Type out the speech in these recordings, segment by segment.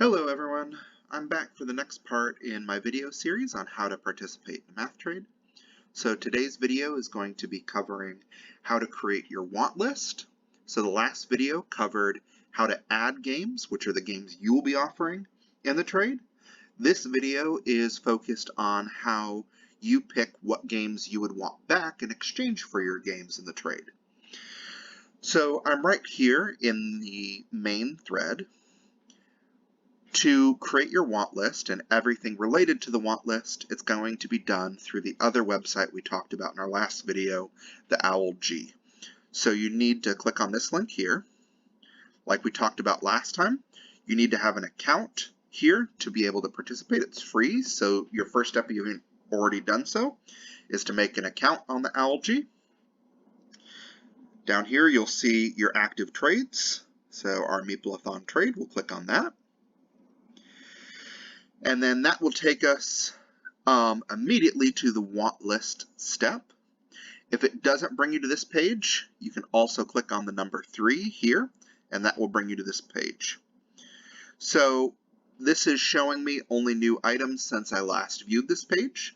Hello everyone, I'm back for the next part in my video series on how to participate in Math Trade. So today's video is going to be covering how to create your want list. So the last video covered how to add games, which are the games you will be offering in the trade. This video is focused on how you pick what games you would want back in exchange for your games in the trade. So I'm right here in the main thread. To create your want list and everything related to the want list, it's going to be done through the other website we talked about in our last video, the OWLG. So you need to click on this link here. Like we talked about last time, you need to have an account here to be able to participate. It's free, so your first step, if you haven't already done so, is to make an account on the OWLG. Down here, you'll see your active trades. So our Meepleathon trade, we'll click on that. And then that will take us immediately to the want list step. If it doesn't bring you to this page, you can also click on the number 3 here, and that will bring you to this page. So this is showing me only new items since I last viewed this page.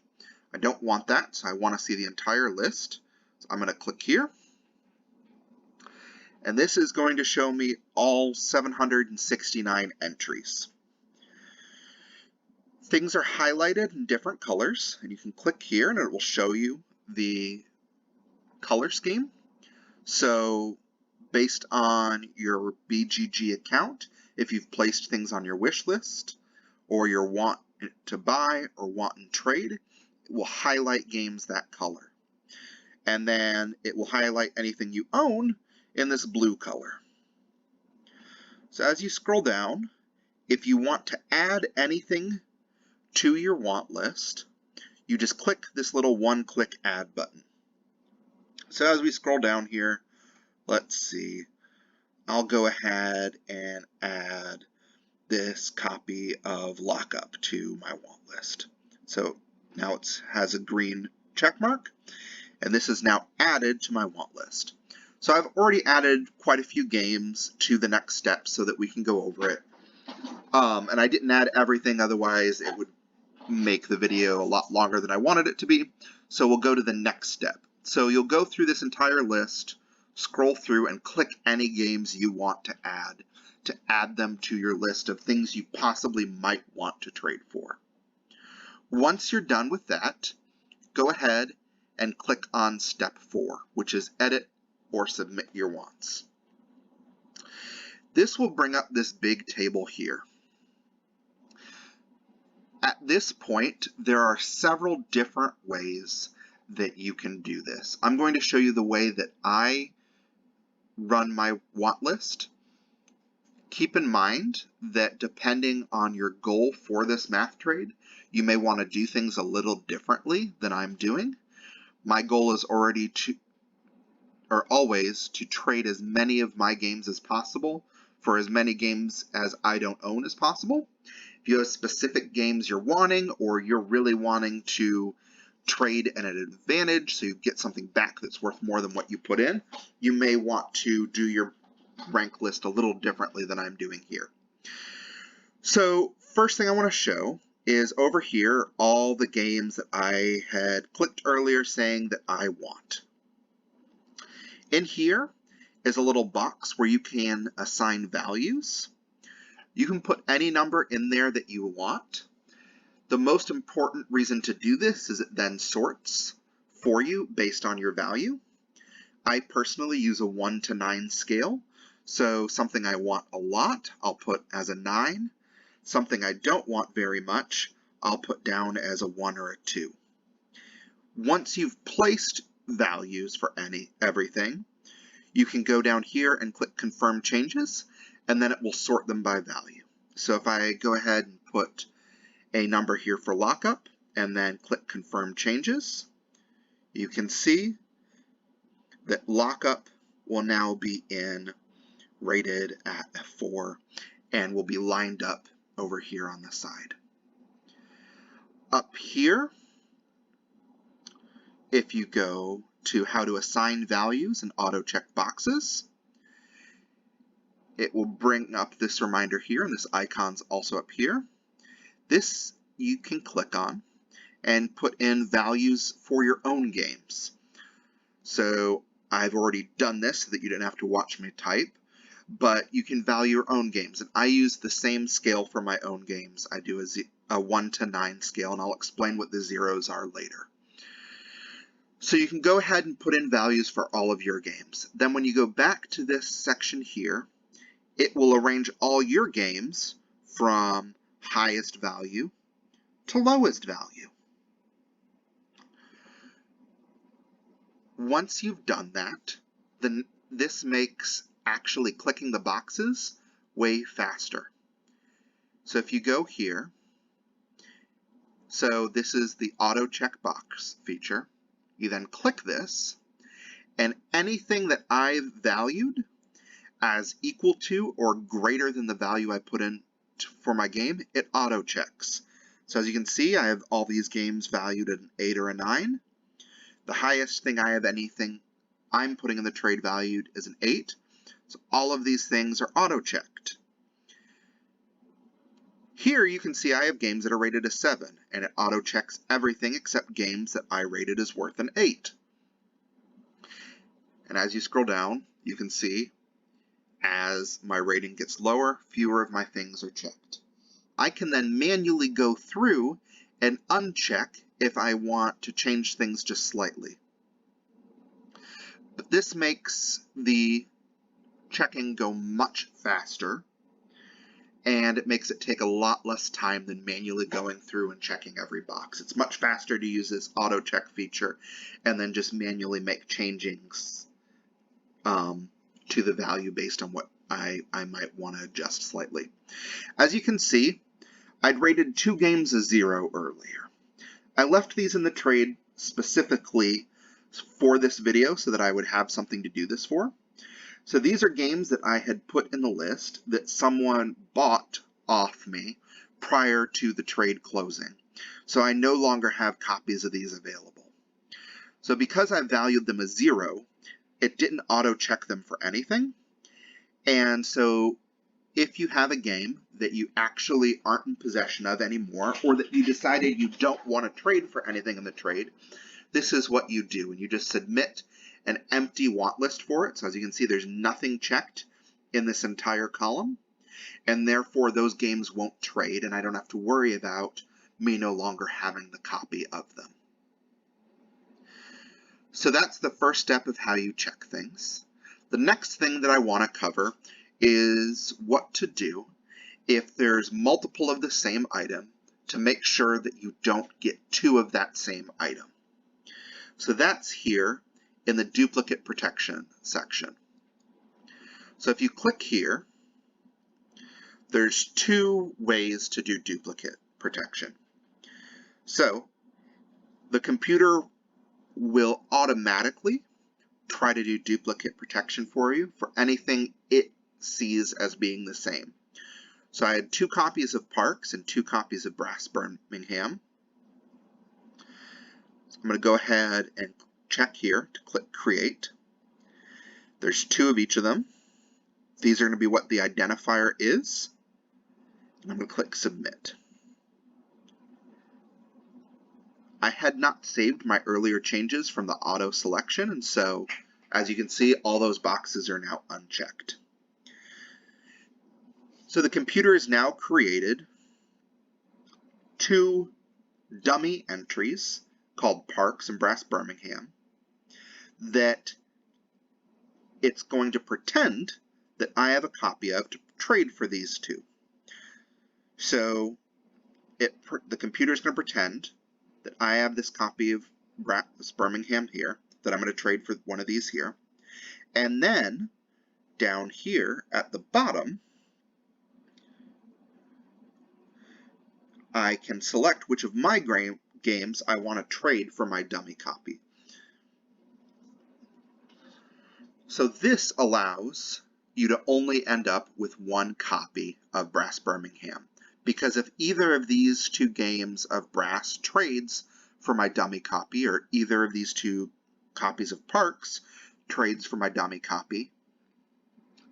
I don't want that, so I want to see the entire list. So I'm going to click here. And this is going to show me all 769 entries. Things are highlighted in different colors, and you can click here and it will show you the color scheme. So based on your BGG account, if you've placed things on your wish list or your want to buy or want in trade, it will highlight games that color. And then it will highlight anything you own in this blue color. So as you scroll down, if you want to add anything to your want list, you just click this little one-click add button. So as we scroll down here, let's see, I'll go ahead and add this copy of Lockup to my want list. So now it has a green check mark, and this is now added to my want list. So I've already added quite a few games to the next step so that we can go over it. And I didn't add everything, otherwise it would make the video a lot longer than I wanted it to be. So we'll go to the next step. So you'll go through this entire list, scroll through, and click any games you want to add them to your list of things you possibly might want to trade for. Once you're done with that, go ahead and click on step 4, which is edit or submit your wants. This will bring up this big table here. At this point, there are several different ways that you can do this. I'm going to show you the way that I run my want list. Keep in mind that depending on your goal for this math trade, you may want to do things a little differently than I'm doing. My goal is always to trade as many of my games as possible for as many games as I don't own as possible. If you have specific games you're wanting, or you're really wanting to trade at an advantage so you get something back that's worth more than what you put in, you may want to do your rank list a little differently than I'm doing here. So first thing I want to show is over here all the games that I had clicked earlier saying that I want. In here is a little box where you can assign values. You can put any number in there that you want. The most important reason to do this is it then sorts for you based on your value. I personally use a 1 to 9 scale, so something I want a lot, I'll put as a 9. Something I don't want very much, I'll put down as a 1 or a 2. Once you've placed values for everything, you can go down here and click Confirm Changes, and then it will sort them by value. So if I go ahead and put a number here for Lockup, and then click Confirm Changes, you can see that Lockup will now be rated at a 4, and will be lined up over here on the side. Up here, if you go to how to assign values and auto check boxes, it will bring up this reminder here, and this icon's also up here. This you can click on and put in values for your own games. So I've already done this so that you didn't have to watch me type, but you can value your own games. And I use the same scale for my own games. I do a 1 to 9 scale, and I'll explain what the zeros are later. So you can go ahead and put in values for all of your games. Then when you go back to this section here, it will arrange all your games from highest value to lowest value. Once you've done that, then this makes actually clicking the boxes way faster. So if you go here, so this is the auto checkbox feature. You then click this, and anything that I've valued as equal to or greater than the value I put in for my game, it auto checks. So as you can see, I have all these games valued at an 8 or a 9. The highest thing I have anything I'm putting in the trade valued is an 8. So all of these things are auto checked. Here you can see I have games that are rated a 7, and it auto checks everything except games that I rated as worth an 8. And as you scroll down, you can see as my rating gets lower, fewer of my things are checked. I can then manually go through and uncheck if I want to change things just slightly. But this makes the checking go much faster, and it makes it take a lot less time than manually going through and checking every box. It's much faster to use this auto check feature and then just manually make changings to the value based on what I might want to adjust slightly. As you can see, I'd rated 2 games a 0 earlier. I left these in the trade specifically for this video so that I would have something to do this for. So these are games that I had put in the list that someone bought off me prior to the trade closing. So I no longer have copies of these available. So because I valued them as 0, it didn't auto check them for anything. And so if you have a game that you actually aren't in possession of anymore, or that you decided you don't want to trade for anything in the trade, this is what you do. And you just submit an empty want list for it. So as you can see, there's nothing checked in this entire column, and therefore those games won't trade, and I don't have to worry about me no longer having the copy of them. So that's the first step of how you check things. The next thing that I want to cover is what to do if there's multiple of the same item to make sure that you don't get 2 of that same item. So that's here in the duplicate protection section. So if you click here, there's 2 ways to do duplicate protection. So the computer will automatically try to do duplicate protection for you for anything it sees as being the same. So I had 2 copies of Parks and 2 copies of Brass Birmingham. So I'm going to go ahead and check here to click Create. There's 2 of each of them. These are going to be what the identifier is. And I'm going to click Submit. I had not saved my earlier changes from the auto selection, and so as you can see, all those boxes are now unchecked. So the computer has now created 2 dummy entries called Parks and Brass Birmingham that it's going to pretend that I have a copy of to trade for these 2. So the computer is going to pretend that I have this copy of Brass Birmingham here, that I'm going to trade for one of these here. And then down here at the bottom, I can select which of my games I want to trade for my dummy copy. So this allows you to only end up with 1 copy of Brass Birmingham, because if either of these 2 games of Brass trades for my dummy copy, or either of these 2 copies of Parks trades for my dummy copy,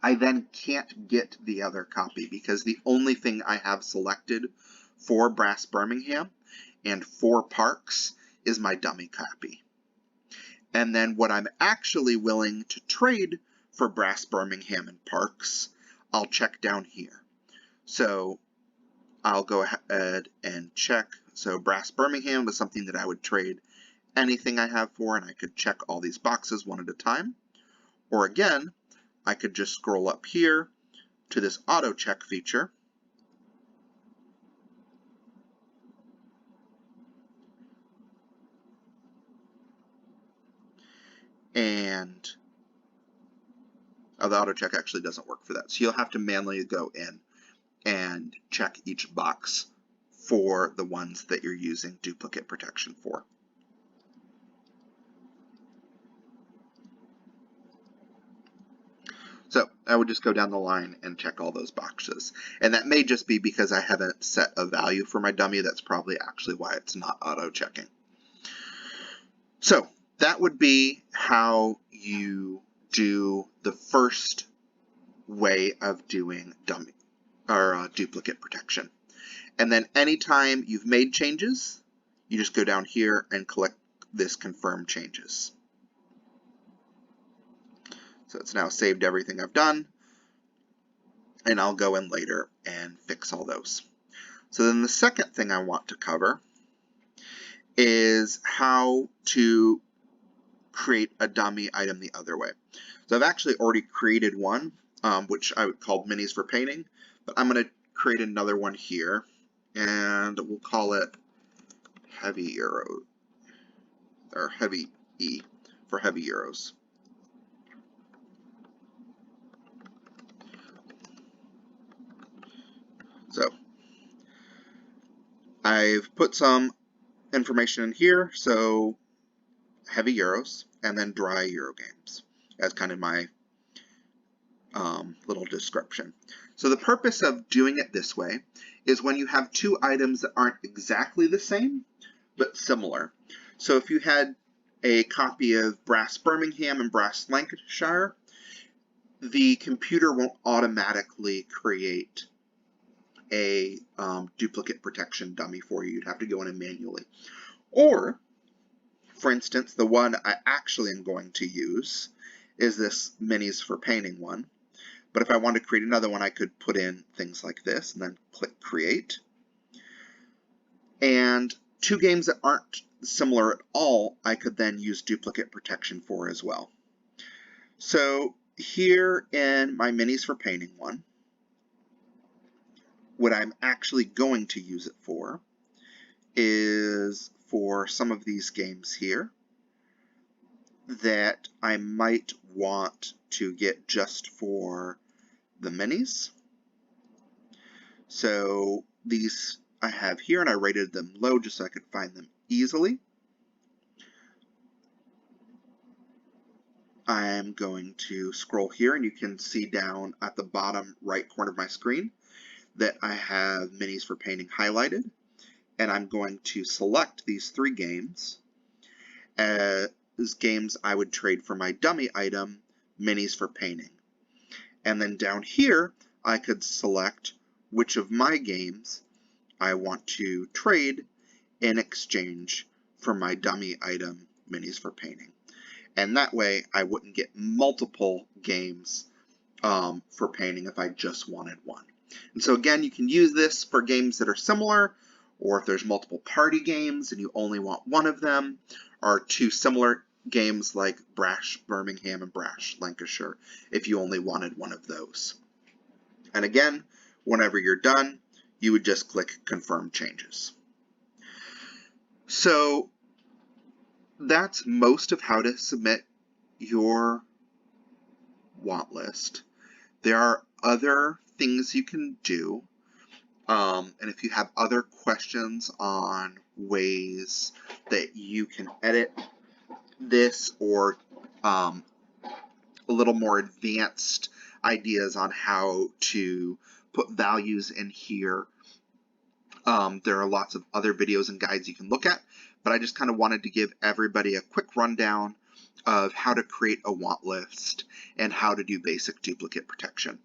I then can't get the other copy because the only thing I have selected for Brass Birmingham and for Parks is my dummy copy. And then what I'm actually willing to trade for Brass Birmingham and Parks, I'll check down here. So I'll go ahead and check. So Brass Birmingham was something that I would trade anything I have for, and I could check all these boxes one at a time. Or again, I could just scroll up here to this auto check feature. And the auto check actually doesn't work for that. So you'll have to manually go in and check each box for the ones that you're using duplicate protection for. So I would just go down the line and check all those boxes. And that may just be because I haven't set a value for my dummy. That's probably actually why it's not auto checking. So that would be how you do the first way of doing dummy or duplicate protection. And then anytime you've made changes, you just go down here and click this confirm changes. So it's now saved everything I've done, and I'll go in later and fix all those. So then the second thing I want to cover is how to create a dummy item the other way. So I've actually already created one, which I would call Minis for Painting, but I'm going to create another one here, and we'll call it Heavy Euro, or Heavy E for Heavy Euros. So I've put some information in here, so Heavy Euros, and then Dry Euro Games as kind of my little description. So the purpose of doing it this way is when you have two items that aren't exactly the same, but similar. So if you had a copy of Brass Birmingham and Brass Lancashire, the computer won't automatically create a duplicate protection dummy for you. You'd have to go in and manually. Or, for instance, the one I actually am going to use is this Minis for Painting one. But if I wanted to create another one, I could put in things like this and then click Create. And two games that aren't similar at all, I could then use duplicate protection for as well. So here in my Minis for Painting one, what I'm actually going to use it for is for some of these games here that I might want to get just for the minis. So these I have here, and I rated them low just so I could find them easily. I'm going to scroll here, and you can see down at the bottom right corner of my screen that I have Minis for Painting highlighted, and I'm going to select these three games as games I would trade for my dummy item, Minis for Painting. And then down here, I could select which of my games I want to trade in exchange for my dummy item, Minis for Painting. And that way, I wouldn't get multiple games for painting if I just wanted one. And so again, you can use this for games that are similar, or if there's multiple party games and you only want one of them, or two similar games like Brass Birmingham and Brass Lancashire, if you only wanted one of those. And again, whenever you're done, you would just click Confirm Changes. So that's most of how to submit your want list. There are other things you can do, and if you have other questions on ways that you can edit this or a little more advanced ideas on how to put values in here, there are lots of other videos and guides you can look at, but I just kind of wanted to give everybody a quick rundown of how to create a want list and how to do basic duplicate protection.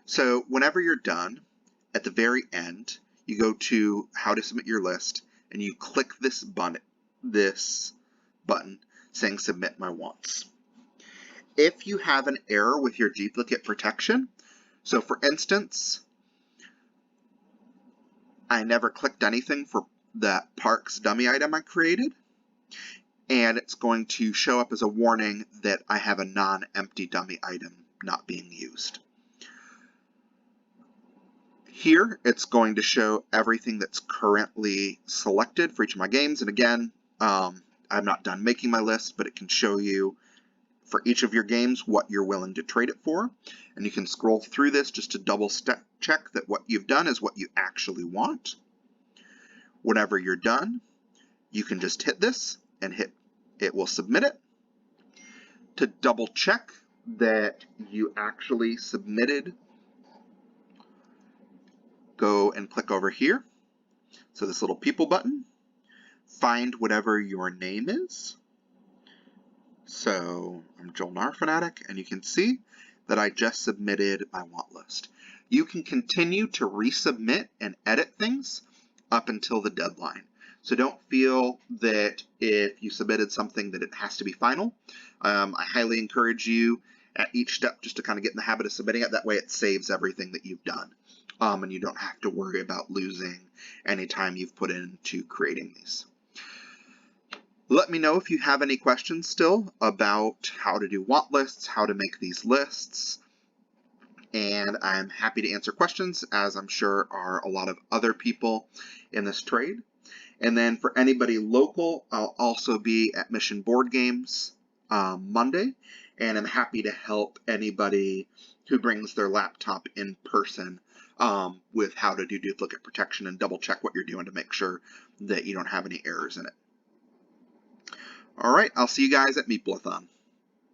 So whenever you're done, at the very end, you go to how to submit your list and you click this button saying submit my wants. If you have an error with your duplicate protection, so for instance, I never clicked anything for that Parks dummy item I created, and it's going to show up as a warning that I have a non-empty dummy item not being used. Here, it's going to show everything that's currently selected for each of my games, and again, I'm not done making my list, but it can show you for each of your games what you're willing to trade it for, and you can scroll through this just to double check that what you've done is what you actually want. Whenever you're done, you can just hit this and it will submit it. To double check that you actually submitted, go and click over here. So this little people button, find whatever your name is. So I'm Joel Narfanatic, and you can see that I just submitted my want list. You can continue to resubmit and edit things up until the deadline. So don't feel that if you submitted something that it has to be final. I highly encourage you at each step just to kind of get in the habit of submitting it. That way it saves everything that you've done. And you don't have to worry about losing any time you've put into creating these. Let me know if you have any questions still about how to do want lists, how to make these lists, and I'm happy to answer questions, as I'm sure are a lot of other people in this trade. And then for anybody local, I'll also be at Mission Board Games Monday, and I'm happy to help anybody who brings their laptop in person with how to do duplicate protection and double check what you're doing to make sure that you don't have any errors in it. All right, I'll see you guys at Meepleathon.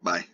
Bye.